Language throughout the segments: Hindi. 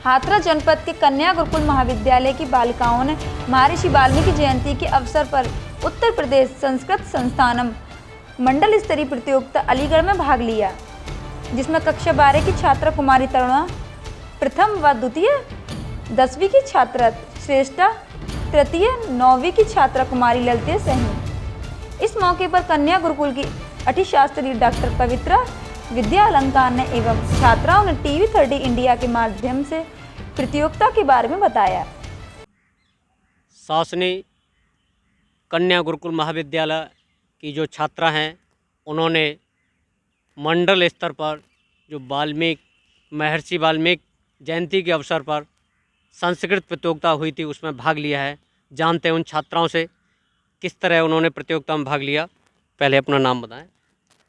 हाथरस जनपद के कन्या गुरुकुल महाविद्यालय की बालिकाओं ने महर्षि वाल्मीकि जयंती के अवसर पर उत्तर प्रदेश संस्कृत संस्थानम मंडल स्तरीय प्रतियोगिता अलीगढ़ में भाग लिया, जिसमें कक्षा 12 की छात्रा कुमारी तरुणा प्रथम व द्वितीय, 10वीं की छात्रा श्रेष्ठा तृतीय, 9वीं की छात्रा कुमारी ललित सही। इस मौके पर कन्या गुरुकुल की अतिशास्त्री डॉक्टर पवित्रा विद्या अलंकार ने एवं छात्राओं ने TV30 इंडिया के माध्यम से प्रतियोगिता के बारे में बताया। शासनीय कन्या गुरुकुल महाविद्यालय की जो छात्रा हैं, उन्होंने मंडल स्तर पर जो महर्षि वाल्मीकि जयंती के अवसर पर संस्कृत प्रतियोगिता हुई थी, उसमें भाग लिया है। जानते हैं उन छात्राओं से किस तरह उन्होंने प्रतियोगिता में भाग लिया। पहले अपना नाम बताएं।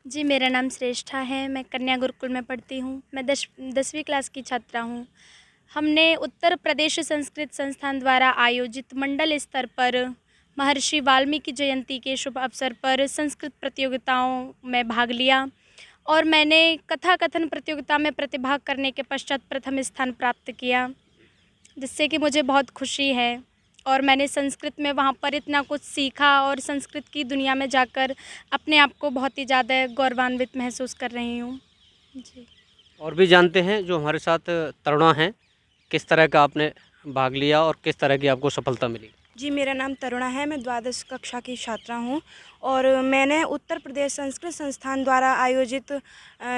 जी, मेरा नाम श्रेष्ठा है। मैं कन्या गुरुकुल में पढ़ती हूँ। मैं 10वीं क्लास की छात्रा हूँ। हमने उत्तर प्रदेश संस्कृत संस्थान द्वारा आयोजित मंडल स्तर पर महर्षि वाल्मीकि जयंती के शुभ अवसर पर संस्कृत प्रतियोगिताओं में भाग लिया और मैंने कथा कथन प्रतियोगिता में प्रतिभाग करने के पश्चात प्रथम स्थान प्राप्त किया, जिससे कि मुझे बहुत खुशी है। और मैंने संस्कृत में वहाँ पर इतना कुछ सीखा और संस्कृत की दुनिया में जाकर अपने आप को बहुत ही ज़्यादा गौरवान्वित महसूस कर रही हूँ। जी। और भी जानते हैं जो हमारे साथ तरुणा हैं, किस तरह का आपने भाग लिया और किस तरह की आपको सफलता मिली। जी, मेरा नाम तरुणा है। मैं द्वादश कक्षा की छात्रा हूँ और मैंने उत्तर प्रदेश संस्कृत संस्थान द्वारा आयोजित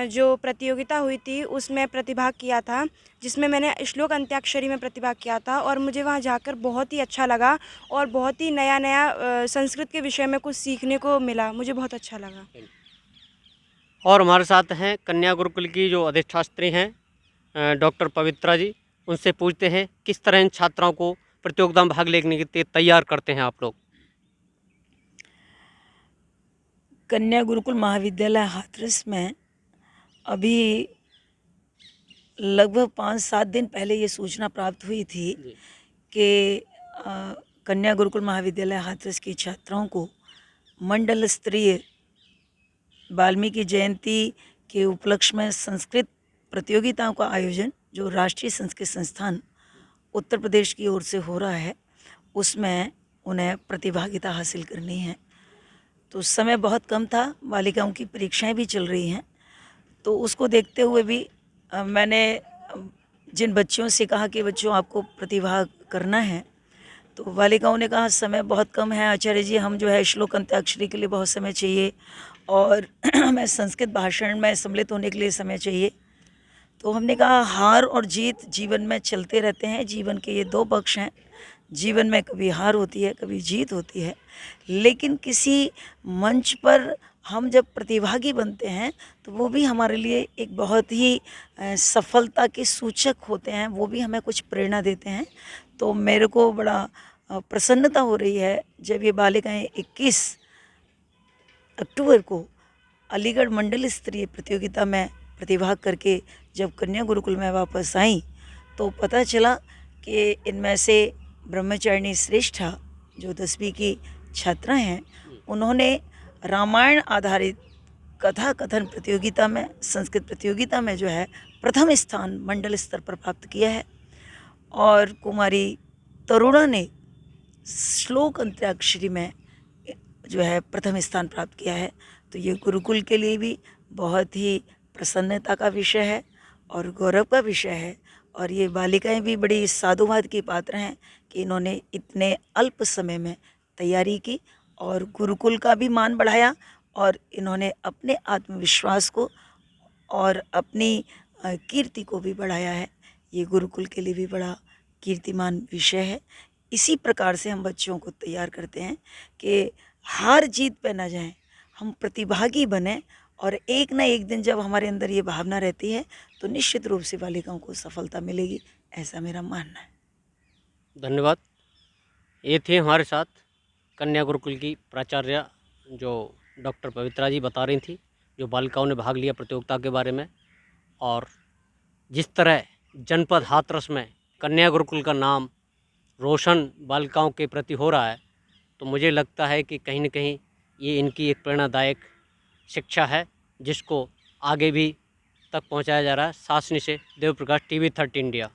जो प्रतियोगिता हुई थी उसमें प्रतिभाग किया था, जिसमें मैंने श्लोक अंत्याक्षरी में प्रतिभाग किया था और मुझे वहाँ जाकर बहुत ही अच्छा लगा और बहुत ही नया नया संस्कृत के विषय में कुछ सीखने को मिला। मुझे बहुत अच्छा लगा। और हमारे साथ हैं कन्या गुरुकुल की जो अधिष्ठात्री हैं डॉक्टर पवित्रा जी। उनसे पूछते हैं किस तरह इन छात्राओं को प्रतियोगिता में भाग लेने के लिए तैयार करते हैं आप लोग। कन्या गुरुकुल महाविद्यालय हाथरस में अभी लगभग 5-7 दिन पहले ये सूचना प्राप्त हुई थी कि कन्या गुरुकुल महाविद्यालय हाथरस की छात्राओं को मंडल स्तरीय वाल्मीकि जयंती के उपलक्ष्य में संस्कृत प्रतियोगिताओं का आयोजन जो राष्ट्रीय संस्कृत संस्थान उत्तर प्रदेश की ओर से हो रहा है, उसमें उन्हें प्रतिभागिता हासिल करनी है। तो समय बहुत कम था, बालिकाओं की परीक्षाएं भी चल रही हैं, तो उसको देखते हुए भी मैंने जिन बच्चियों से कहा कि बच्चों आपको प्रतिभाग करना है, तो बालिकाओं ने कहा समय बहुत कम है आचार्य जी, हम जो है श्लोक अंत्याक्षरी के लिए बहुत समय चाहिए और हमें संस्कृत भाषण में सम्मिलित होने के लिए समय चाहिए। तो हमने कहा हार और जीत जीवन में चलते रहते हैं, जीवन के ये 2 पक्ष हैं। जीवन में कभी हार होती है, कभी जीत होती है, लेकिन किसी मंच पर हम जब प्रतिभागी बनते हैं तो वो भी हमारे लिए एक बहुत ही सफलता के सूचक होते हैं, वो भी हमें कुछ प्रेरणा देते हैं। तो मेरे को बड़ा प्रसन्नता हो रही है जब ये बालिकाएं 21 अक्टूबर को अलीगढ़ मंडल स्तरीय प्रतियोगिता में प्रतिभाग करके जब कन्या गुरुकुल में वापस आई तो पता चला कि इनमें से ब्रह्मचारिणी श्रेष्ठा जो 10वीं की छात्रा हैं, उन्होंने रामायण आधारित कथा कथन प्रतियोगिता में संस्कृत प्रतियोगिता में जो है प्रथम स्थान मंडल स्तर पर प्राप्त किया है और कुमारी तरुणा ने श्लोक अंत्याक्षरी में जो है प्रथम स्थान प्राप्त किया है। तो ये गुरुकुल के लिए भी बहुत ही प्रसन्नता का विषय है और गौरव का विषय है और ये बालिकाएं भी बड़ी साधुवाद की पात्र हैं कि इन्होंने इतने अल्प समय में तैयारी की और गुरुकुल का भी मान बढ़ाया और इन्होंने अपने आत्मविश्वास को और अपनी कीर्ति को भी बढ़ाया है। ये गुरुकुल के लिए भी बड़ा कीर्तिमान विषय है। इसी प्रकार से हम बच्चों को तैयार करते हैं कि हार जीत पे ना जाएं, हम प्रतिभागी बने और एक ना एक दिन जब हमारे अंदर ये भावना रहती है तो निश्चित रूप से बालिकाओं को सफलता मिलेगी, ऐसा मेरा मानना है। धन्यवाद। ये थे हमारे साथ कन्या गुरुकुल की प्राचार्य जो डॉक्टर पवित्रा जी बता रही थी, जो बालिकाओं ने भाग लिया प्रतियोगिता के बारे में। और जिस तरह जनपद हाथरस में कन्या गुरुकुल का नाम रोशन बालिकाओं के प्रति हो रहा है, तो मुझे लगता है कि कहीं न कहीं ये इनकी एक प्रेरणादायक शिक्षा है, जिसको आगे भी तक पहुंचाया जा रहा है। शासनी से देव प्रकाश, TV30 इंडिया।